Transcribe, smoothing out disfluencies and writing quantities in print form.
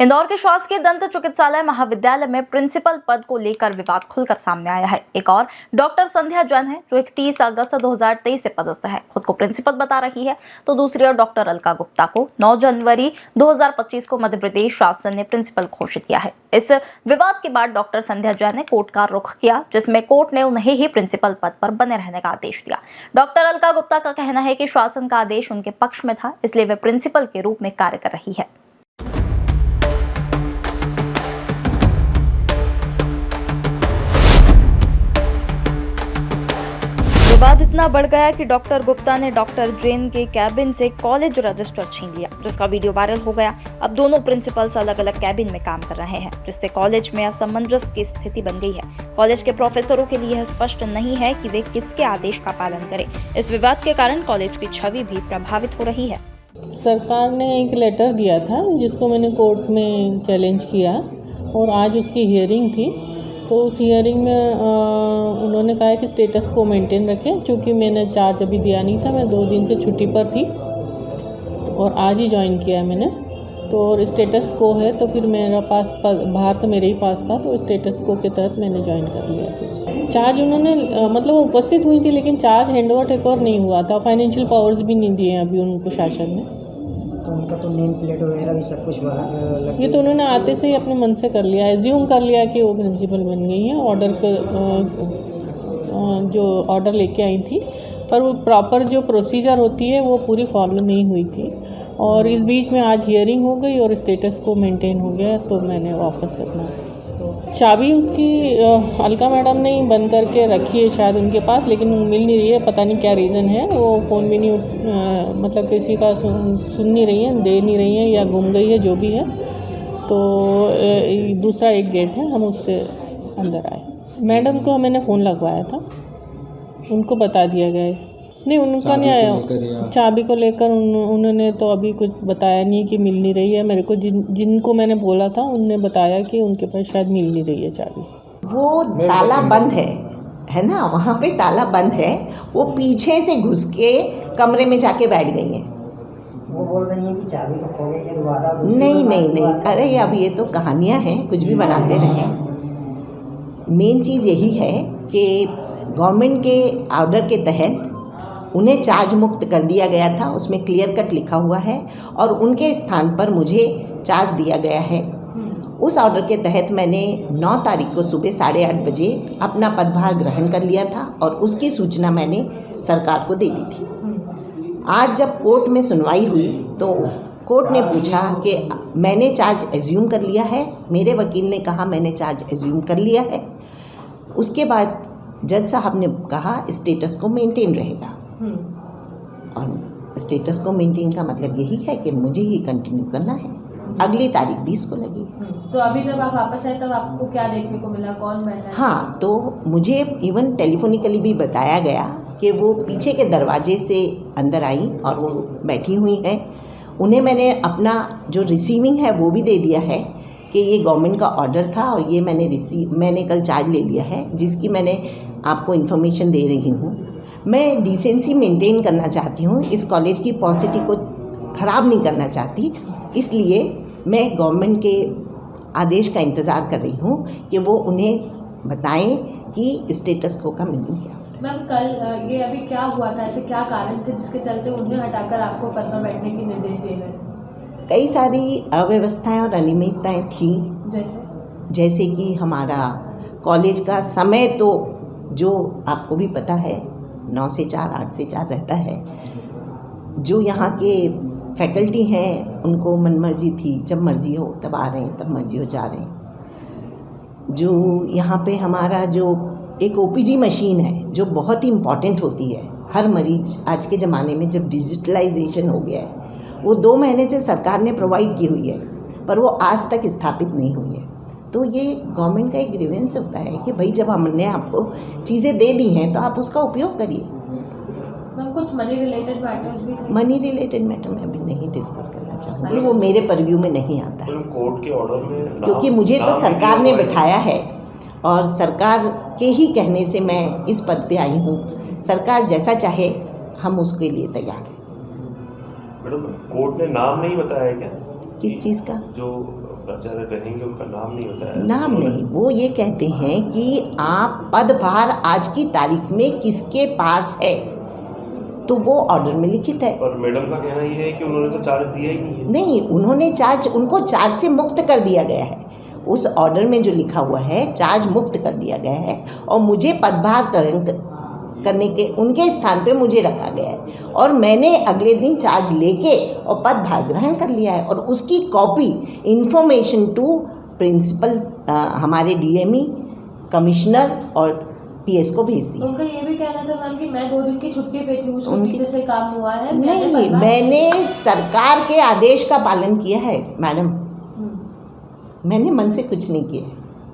इंदौर के शासकीय दंत चिकित्सालय महाविद्यालय में प्रिंसिपल पद को लेकर विवाद खुलकर सामने आया है। एक और डॉक्टर संध्या जैन है जो 31 अगस्त 2023 से पदस्थ है, खुद को प्रिंसिपल बता रही है, तो दूसरी ओर डॉक्टर अलका गुप्ता को 9 जनवरी 2025 को मध्य प्रदेश शासन ने प्रिंसिपल घोषित किया है। इस विवाद के बाद डॉक्टर संध्या जैन ने कोर्ट का रुख किया, जिसमें कोर्ट ने उन्हें ही प्रिंसिपल पद पर बने रहने का आदेश दिया। डॉक्टर अलका गुप्ता का कहना है कि शासन का आदेश उनके पक्ष में था, इसलिए वे प्रिंसिपल के रूप में कार्य कर रही है। विवाद इतना बढ़ गया कि डॉक्टर गुप्ता ने डॉक्टर जैन के कैबिन से कॉलेज रजिस्टर छीन लिया, जिसका वीडियो वायरल हो गया। अब दोनों प्रिंसिपल्स अलग अलग कैबिन में काम कर रहे हैं, जिससे कॉलेज में असमंजस की स्थिति बन गई है। कॉलेज के प्रोफेसरों के लिए यह स्पष्ट नहीं है कि वे किसके आदेश का पालन करें। इस विवाद के कारण कॉलेज की छवि भी प्रभावित हो रही है। सरकार ने एक लेटर दिया था जिसको मैंने कोर्ट में चैलेंज किया और आज उसकी हियरिंग थी। तो उस हियरिंग में उन्होंने कहा है कि स्टेटस को मेंटेन रखें, क्योंकि मैंने चार्ज अभी दिया नहीं था, मैं 2 दिन से छुट्टी पर थी और आज ही ज्वाइन किया है मैंने। तो और स्टेटस को है, तो फिर मेरा पास बाहर तो मेरे ही पास था, तो स्टेटस को के तहत मैंने ज्वाइन कर लिया। फिर चार्ज उन्होंने मतलब वो उपस्थित हुई थी, लेकिन चार्ज हैंडओवर टेकओवर नहीं हुआ था। फाइनेंशियल पावर्स भी नहीं दिए अभी उनको शासन ने। तो उनका तो नेम प्लेट वगैरह भी सब कुछ ये तो उन्होंने आते से ही अपने मन से कर लिया, एज्यूम कर लिया कि वो प्रिंसिपल बन गई हैं। ऑर्डर जो ऑर्डर लेके आई थी, पर वो प्रॉपर जो प्रोसीजर होती है वो पूरी फॉलो नहीं हुई थी। और इस बीच में आज हियरिंग हो गई और स्टेटस को मेंटेन हो गया, तो मैंने वापस अपना चाबी उसकी अलका मैडम ने बंद करके रखी है शायद उनके पास, लेकिन मिल नहीं रही है। पता नहीं क्या रीज़न है, वो फ़ोन भी नहीं मतलब किसी का सुन नहीं रही है, दे नहीं रही है, या गुम गई है, जो भी है। तो दूसरा एक गेट है, हम उससे अंदर आए। मैडम को मैंने फ़ोन लगवाया था, उनको बता दिया गया है। नहीं, उनका नहीं आया। चाबी को लेकर उन्होंने तो अभी कुछ बताया नहीं कि मिल नहीं रही है। मेरे को जिनको मैंने बोला था उनने बताया कि उनके पास शायद मिल नहीं रही है चाबी। वो ताला बंद है ना, वहाँ पे ताला बंद है। वो पीछे से घुस के कमरे में जाके बैठ गई हैं। वो बोल रही हैं कि चाबी तो खो गई है दोबारा। नहीं, अरे अब ये तो कहानियाँ हैं, कुछ भी बनाते रहें। मेन चीज़ यही है कि गवर्नमेंट के ऑर्डर के तहत उन्हें चार्ज मुक्त कर दिया गया था, उसमें क्लियर कट लिखा हुआ है, और उनके स्थान पर मुझे चार्ज दिया गया है। उस ऑर्डर के तहत मैंने 9 तारीख को सुबह 8:30 बजे अपना पदभार ग्रहण कर लिया था और उसकी सूचना मैंने सरकार को दे दी थी। आज जब कोर्ट में सुनवाई हुई तो कोर्ट ने पूछा कि मैंने चार्ज एज्यूम कर लिया है। मेरे वकील ने कहा मैंने चार्ज एज्यूम कर लिया है। उसके बाद जज साहब ने कहा स्टेटस को मेंटेन रहेगा, और स्टेटस को मेंटेन का मतलब यही है कि मुझे ही कंटिन्यू करना है। अगली तारीख 20 को लगी। तो अभी जब आप वापस आए तब आपको क्या देखने को मिला, कौन बैठा है? हाँ, तो मुझे इवन टेलीफोनिकली भी बताया गया कि वो पीछे के दरवाजे से अंदर आई और वो बैठी हुई हैं। उन्हें मैंने अपना जो रिसीविंग है वो भी दे दिया है कि ये गवर्नमेंट का ऑर्डर था और ये मैंने कल चार्ज ले लिया है, जिसकी मैंने आपको इन्फॉर्मेशन दे रही हूँ। मैं डिसेंसी मेंटेन करना चाहती हूँ, इस कॉलेज की पॉसिटी को ख़राब नहीं करना चाहती, इसलिए मैं गवर्नमेंट के आदेश का इंतज़ार कर रही हूँ कि वो उन्हें बताएं कि स्टेटस को का मीनिंग क्या। मैम, कल ये अभी क्या हुआ था, ऐसे क्या कारण थे जिसके चलते उन्हें हटाकर आपको पद पर बैठने के निर्देश दिए गए? कई सारी अव्यवस्थाएं और अनियमितताएं थी, जैसे कि हमारा कॉलेज का समय तो जो आपको भी पता है 9 से 4, 8 से 4 रहता है। जो यहाँ के फैकल्टी हैं उनको मनमर्जी थी, जब मर्जी हो तब आ रहे हैं, तब मर्जी हो जा रहे हैं। जो यहाँ पे हमारा जो एक ओपीजी मशीन है जो बहुत ही इम्पॉर्टेंट होती है, हर मरीज आज के ज़माने में जब डिजिटलाइजेशन हो गया है, वो 2 महीने से सरकार ने प्रोवाइड की हुई है, पर वो आज तक स्थापित नहीं हुई है। तो ये गवर्नमेंट का एक ग्रीवेंस होता है कि भाई जब हमने आपको चीज़ें दे दी हैं तो आप उसका उपयोग करिए। मैम, कुछ मनी रिलेटेड मैटर्स भी थे? मनी रिलेटेड मैटर मैं अभी नहीं डिस्कस करना चाहूँगी, वो मेरे परव्यू में नहीं आता है। कोर्ट के ऑर्डर में क्योंकि मुझे तो सरकार ने बिठाया है और सरकार के ही कहने से मैं इस पद पे आई हूँ। सरकार जैसा चाहे हम उसके लिए तैयार हैं। मैडम, कोर्ट ने नाम नहीं बताया क्या? किस चीज़ का? जो प्राचार्य रहेंगे उनका नाम नहीं होता है। नाम नहीं, वो ये कहते हैं कि आप पदभार आज की तारीख में किसके पास है, तो वो ऑर्डर में लिखित है। और मैडम का कहना ये है कि उन्होंने तो चार्ज दिया ही नहीं है। नहीं, उन्होंने चार्ज, उनको चार्ज से मुक्त कर दिया गया है। उस ऑर्डर में जो लिखा हुआ है चार्ज मुक्त कर दिया गया है और मुझे पदभार करने के उनके स्थान पे मुझे रखा गया है और मैंने अगले दिन चार्ज लेके और पदभार ग्रहण कर लिया है और उसकी कॉपी इन्फॉर्मेशन टू प्रिंसिपल हमारे डीएमई, कमिश्नर और पीएस को भेज दी। उनका ये भी कहना था मैम कि मैं 2 दिन की छुट्टी पे थी, उसके उनकी- पीछे से काम हुआ है। नहीं, मैंने सरकार के आदेश का पालन किया है मैडम, मैंने मन से कुछ नहीं किया है।